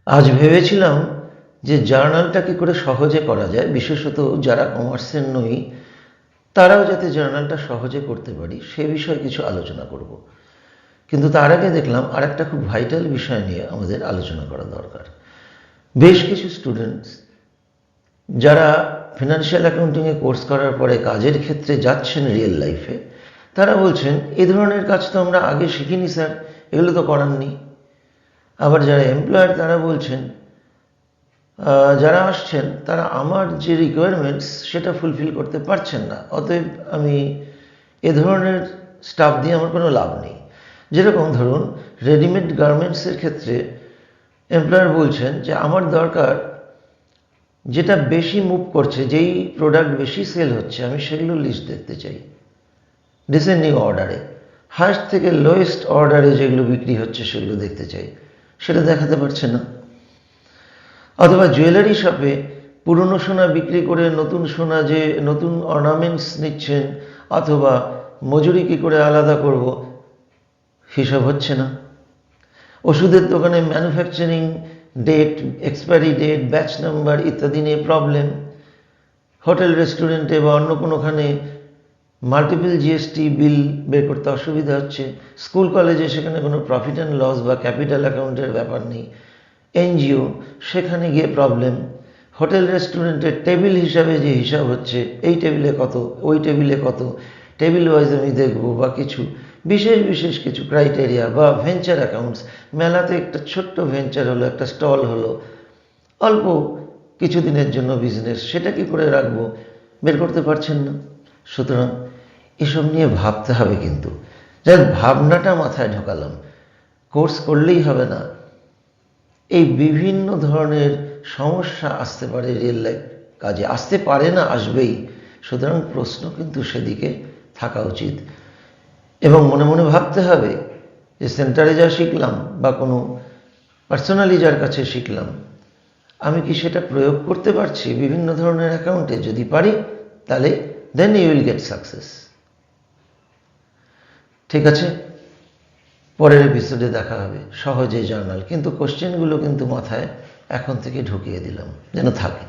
আজ ভেবেছিলাম যে জার্নালটা কি করে সহজে করা যায়, বিশেষত যারা কমার্সের নই তারাও যাতে জার্নালটা সহজে করতে পারি সে বিষয়ে কিছু আলোচনা করব। কিন্তু তার আগে দেখলাম আর একটা খুব ভাইটাল বিষয় নিয়ে আমাদের আলোচনা করা দরকার। বেশ কিছু স্টুডেন্টস যারা ফিনান্সিয়াল অ্যাকাউন্টিংয়ে কোর্স করার পরে কাজের ক্ষেত্রে যাচ্ছেন রিয়েল লাইফে, তারা বলছেন এ ধরনের কাজ তো আমরা আগে শিখিনি স্যার, এগুলো তো করার নেই। আবার যারা এমপ্লয়ার তারা বলছেন যারা আসছেন তারা আমার যে রিকোয়ারমেন্টস সেটা ফুলফিল করতে পারছেন না, অতএব আমি এ ধরনের স্টাফ দিয়ে আমার কোনো লাভ নেই। যেরকম ধরুন রেডিমেড গার্মেন্টসের ক্ষেত্রে এমপ্লয়ার বলছেন যে আমার দরকার যেটা বেশি মুভ করছে, যেই প্রোডাক্ট বেশি সেল হচ্ছে আমি সেগুলো লিস্ট দেখতে চাই ডিসেন্ডিং অর্ডারে, হাইস্ট থেকে লোয়েস্ট অর্ডারে যেগুলো বিক্রি হচ্ছে সেগুলো দেখতে চাই, সেটা দেখাতে পারছে না। অথবা জুয়েলারি শপে পুরনো সোনা বিক্রি করে নতুন সোনা যে নতুন অর্নামেন্টস নিচ্ছেন, অথবা মজুরি কী করে আলাদা করব হিসাব হচ্ছে না। ওষুধের দোকানে manufacturing date, expiry date, batch number ইত্যাদি নিয়ে প্রবলেম। হোটেল রেস্টুরেন্টে বা অন্য কোনোখানে মাল্টিপল জিএসটি বিল বের করতে অসুবিধা হচ্ছে। স্কুল কলেজে সেখানে কোনো প্রফিট অ্যান্ড লস বা ক্যাপিটাল অ্যাকাউন্টের ব্যাপার নেই। এনজিও সেখানে গিয়ে প্রবলেম। হোটেল রেস্টুরেন্টের টেবিল হিসাবে যে হিসাব হচ্ছে, এই টেবিলে কত, ওই টেবিলে কত, টেবিল ওয়াইজ আমি দেখব, বা কিছু বিশেষ কিছু ক্রাইটেরিয়া, বা ভেঞ্চার অ্যাকাউন্টস, মেলাতে একটা ছোট্ট ভেঞ্চার হলো, একটা স্টল হলো, অল্প কিছুদিনের জন্য বিজনেস, সেটা কি করে রাখবো বের করতে পারছেন না। সুতরাং এসব নিয়ে ভাবতে হবে। কিন্তু যার ভাবনাটা মাথায় ঢোকালাম, কোর্স করলেই হবে না, এই বিভিন্ন ধরনের সমস্যা আসতে পারে রিয়েল লাইফ কাজে, আসতে পারে না, আসবেই। সুতরাং প্রশ্ন কিন্তু সেদিকে থাকা উচিত এবং মনে মনে ভাবতে হবে যে সেন্টারে যা শিখলাম বা কোনো পার্সোনালি যার কাছে শিখলাম আমি কি সেটা প্রয়োগ করতে পারছি বিভিন্ন ধরনের অ্যাকাউন্টে। যদি পারি তাহলে then you will get success. ঠিক আছে, পরের এপিসোডে দেখা হবে সহজে জার্নাল, কিন্তু কোশ্চেনগুলো কিন্তু মাথায় এখন থেকে ঢুকিয়ে দিলাম যেন থাকে।